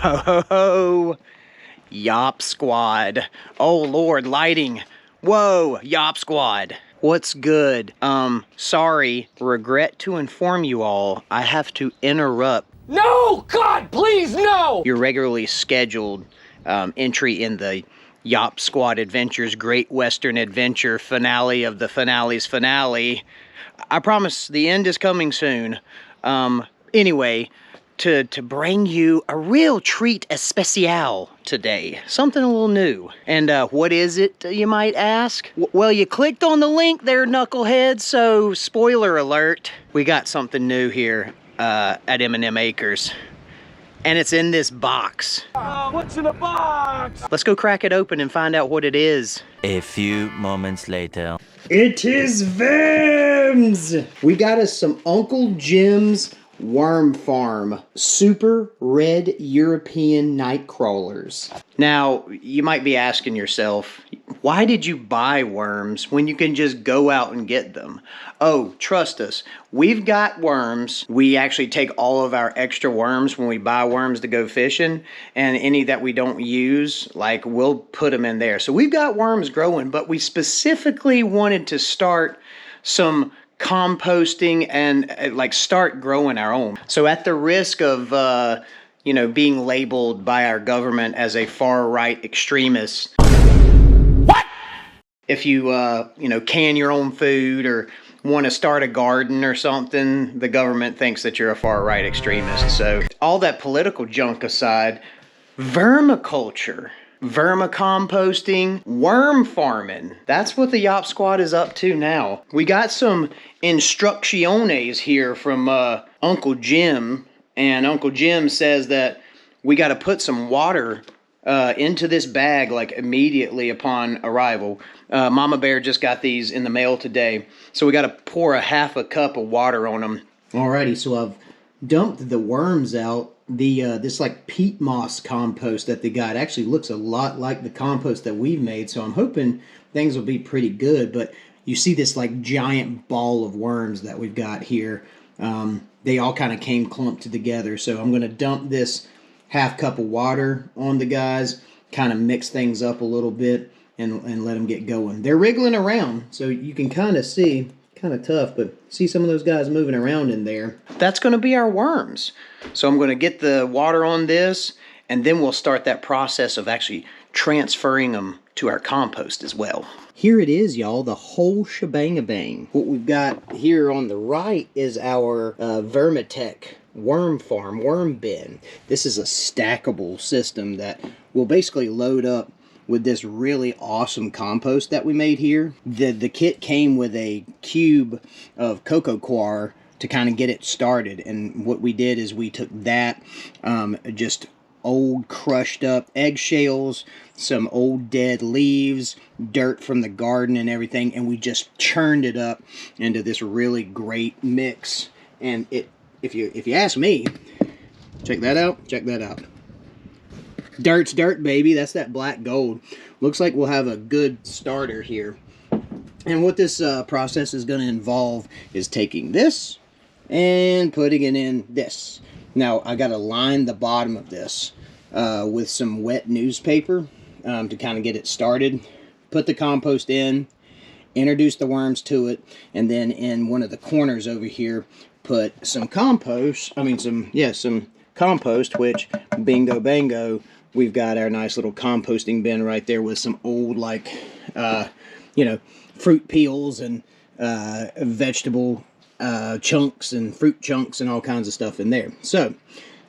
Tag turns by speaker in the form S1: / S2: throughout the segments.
S1: Whoa, Yoppsquad. Oh Lord, lighting. Whoa, Yoppsquad. What's good? Sorry, regret to inform you all, I have to interrupt.
S2: No, God, please, no!
S1: Your regularly scheduled entry in the Yoppsquad Adventures Great Western Adventure finale of the finale's finale. I promise the end is coming soon. Anyway, to bring you a real treat especial today. Something a little new. And what is it, you might ask? Well, you clicked on the link there, knuckleheads, so spoiler alert. We got something new here at M&M Acres. And it's in this box.
S2: What's in the box?
S1: Let's go crack it open and find out what it is.
S3: A few moments later.
S1: It is Verms! We got us some Uncle Jim's Worm Farm Super Red European Night Crawlers. Now, you might be asking yourself, why did you buy worms when you can just go out and get them? Oh, trust us, we've got worms. We actually take all of our extra worms when we buy worms to go fishing, and any that we don't use, like, we'll put them in there. So we've got worms growing, but we specifically wanted to start some composting and like start growing our own. So at the risk of you know, being labeled by our government as a far-right extremist,
S2: What?
S1: if you you know, can your own food or want to start a garden or something, the government thinks that you're a far-right extremist. So all that political junk aside, vermiculture, vermicomposting, worm farming. That's what the Yoppsquad is up to now. We got some instrucciones here from Uncle Jim, and Uncle Jim says that we got to put some water into this bag like immediately upon arrival. Mama Bear just got these in the mail today, so we got to pour a half a cup of water on them. Alrighty, so I've dumped the worms out. This like peat moss compost that they got actually looks a lot like the compost that we've made, so I'm hoping things will be pretty good. But you see this like giant ball of worms that we've got here. They all kind of came clumped together, so I'm going to dump this half cup of water on the guys, kind of mix things up a little bit and let them get going. They're wriggling around, so you can kind of see, kind of tough, but see some of those guys moving around in there. That's going to be our worms. So I'm going to get the water on this, and then we'll start that process of actually transferring them to our compost as well. Here it is, y'all, the whole shebang-a-bang. What we've got here on the right is our VermiTek Worm Farm worm bin. This is a stackable system that will basically load up with this really awesome compost that we made here. The kit came with a cube of cocoa coir to kind of get it started, and what we did is we took that, just old crushed up eggshells, some old dead leaves, dirt from the garden and everything, and we just churned it up into this really great mix. And it, if you ask me, check that out, check that out. Dirt's dirt, baby. That's that black gold. Looks like we'll have a good starter here. And what this process is going to involve is taking this and putting it in this. Now, I got to line the bottom of this with some wet newspaper to kind of get it started. Put the compost in, introduce the worms to it, and then in one of the corners over here, put some compost, some compost, which, bingo bango, we've got our nice little composting bin right there with some old, like, you know, fruit peels and vegetable chunks and fruit chunks and all kinds of stuff in there. So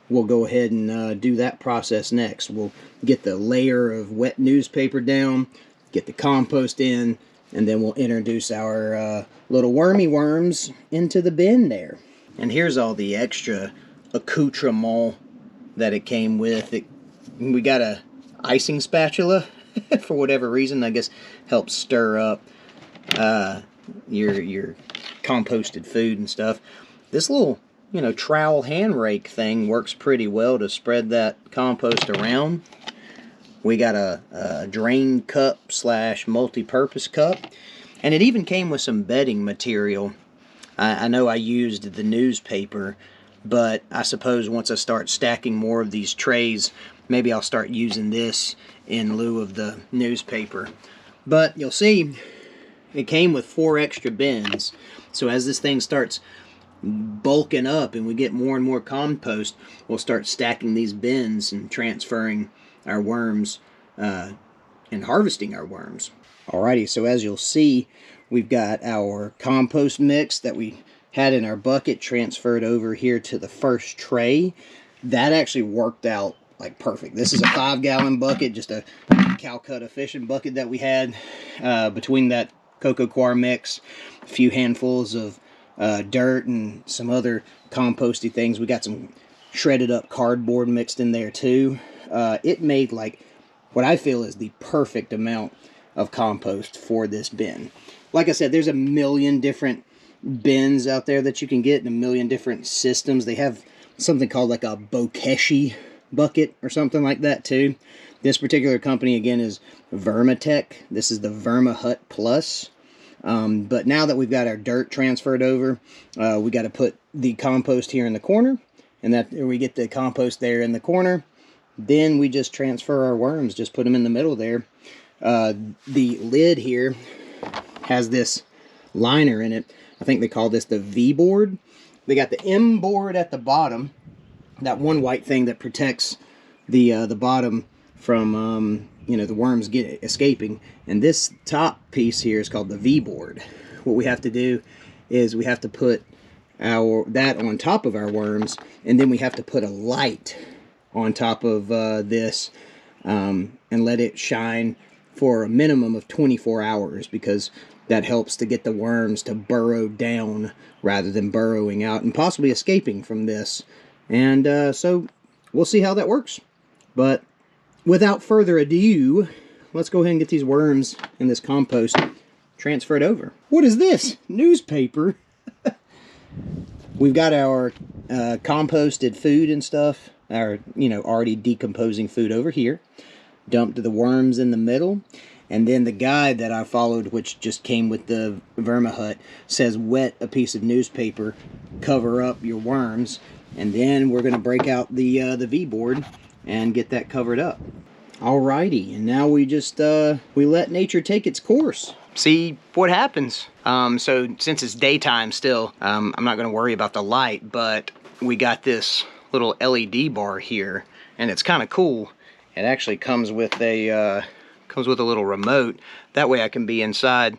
S1: we'll go ahead and do that process next. We'll get the layer of wet newspaper down, get the compost in, and then we'll introduce our little wormy worms into the bin there. And here's all the extra accoutrement that it came with. We got a icing spatula for whatever reason. I guess helps stir up your composted food and stuff. This little, you know, trowel hand rake thing works pretty well to spread that compost around. We got a drain cup slash multi-purpose cup, and it even came with some bedding material. I know I used the newspaper But I suppose once I start stacking more of these trays, maybe I'll start using this in lieu of the newspaper. But you'll see it came with 4 extra bins. So as this thing starts bulking up and we get more and more compost, we'll start stacking these bins and transferring our worms and harvesting our worms. Alrighty, so as you'll see, we've got our compost mix that we had in our bucket transferred over here to the first tray. That actually worked out like perfect. This is a 5-gallon bucket, just a Calcutta fishing bucket that we had. Between that cocoa coir mix, a few handfuls of dirt and some other composty things. We got some shredded up cardboard mixed in there too. It made like what I feel is the perfect amount of compost for this bin. Like I said, there's a million different bins out there that you can get in a million different systems. They have something called like a bokeshi bucket or something like that too. This particular company again is VermiTek. This is the Vermi Hut Plus. But now that we've got our dirt transferred over, we got to put the compost here in the corner, and that we get the compost there in the corner. Then we just transfer our worms, just put them in the middle there. The lid here has this liner in it. I think they call this the V board. They got the M board at the bottom, that one white thing that protects the bottom from you know, the worms escaping, and this top piece here is called the V board. What we have to do is we have to put that on top of our worms, and then we have to put a light on top of this and let it shine for a minimum of 24 hours, because that helps to get the worms to burrow down rather than burrowing out and possibly escaping from this. And so we'll see how that works. But without further ado, let's go ahead and get these worms and this compost transferred over. What is this? Newspaper? We've got our composted food and stuff, our, you know, already decomposing food over here. Dumped the worms in the middle. And then the guide that I followed, which just came with the Vermi Hut, says wet a piece of newspaper, cover up your worms, and then we're going to break out the V-board and get that covered up. Alrighty, and now we just we let nature take its course. See what happens. So since it's daytime still, I'm not going to worry about the light, but we got this little LED bar here, and it's kind of cool. It actually comes with a little remote. That way I can be inside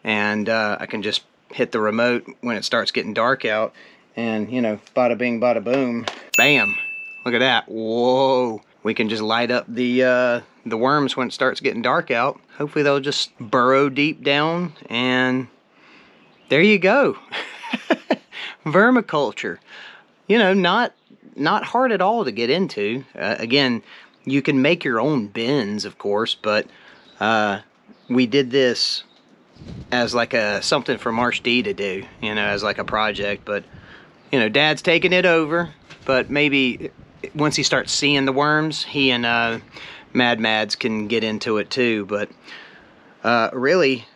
S1: and I can just hit the remote when it starts getting dark out, and, you know, bada bing bada boom, bam, look at that. Whoa, we can just light up the worms when it starts getting dark out. Hopefully they'll just burrow deep down, and there you go. Vermiculture, you know, not hard at all to get into. Again, you can make your own bins, of course, but we did this as like something for Marsh D to do, you know, as like a project. But, you know, Dad's taking it over, but maybe once he starts seeing the worms, he and Mad Mads can get into it too. But really,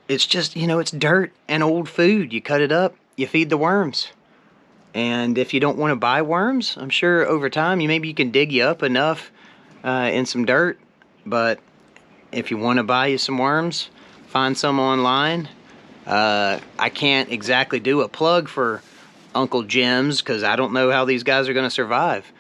S1: it's just, you know, it's dirt and old food. You cut it up, you feed the worms. And if you don't want to buy worms, I'm sure over time, maybe you can dig you up enough in some dirt. But if you want to buy you some worms, find some online. I can't exactly do a plug for Uncle Jim's, because I don't know how these guys are going to survive.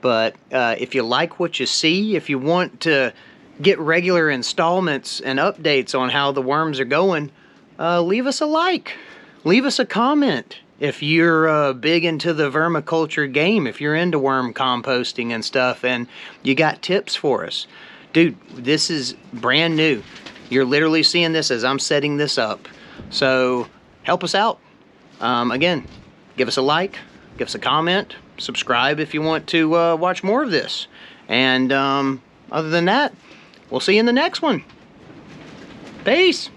S1: But if you like what you see, if you want to get regular installments and updates on how the worms are going, leave us a like. Leave us a comment. If you're big into the vermiculture game, if you're into worm composting and stuff, and you got tips for us. Dude, this is brand new. You're literally seeing this as I'm setting this up. So help us out. Again, give us a like, give us a comment, subscribe if you want to watch more of this. And other than that, we'll see you in the next one. Peace.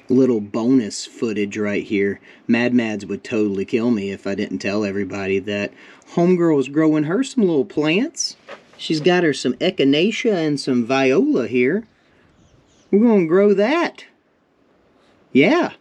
S1: Little bonus footage right here. Mad Mads would totally kill me if I didn't tell everybody that homegirl was growing her some little plants. She's got her some echinacea and some viola here. We're gonna grow that. Yeah.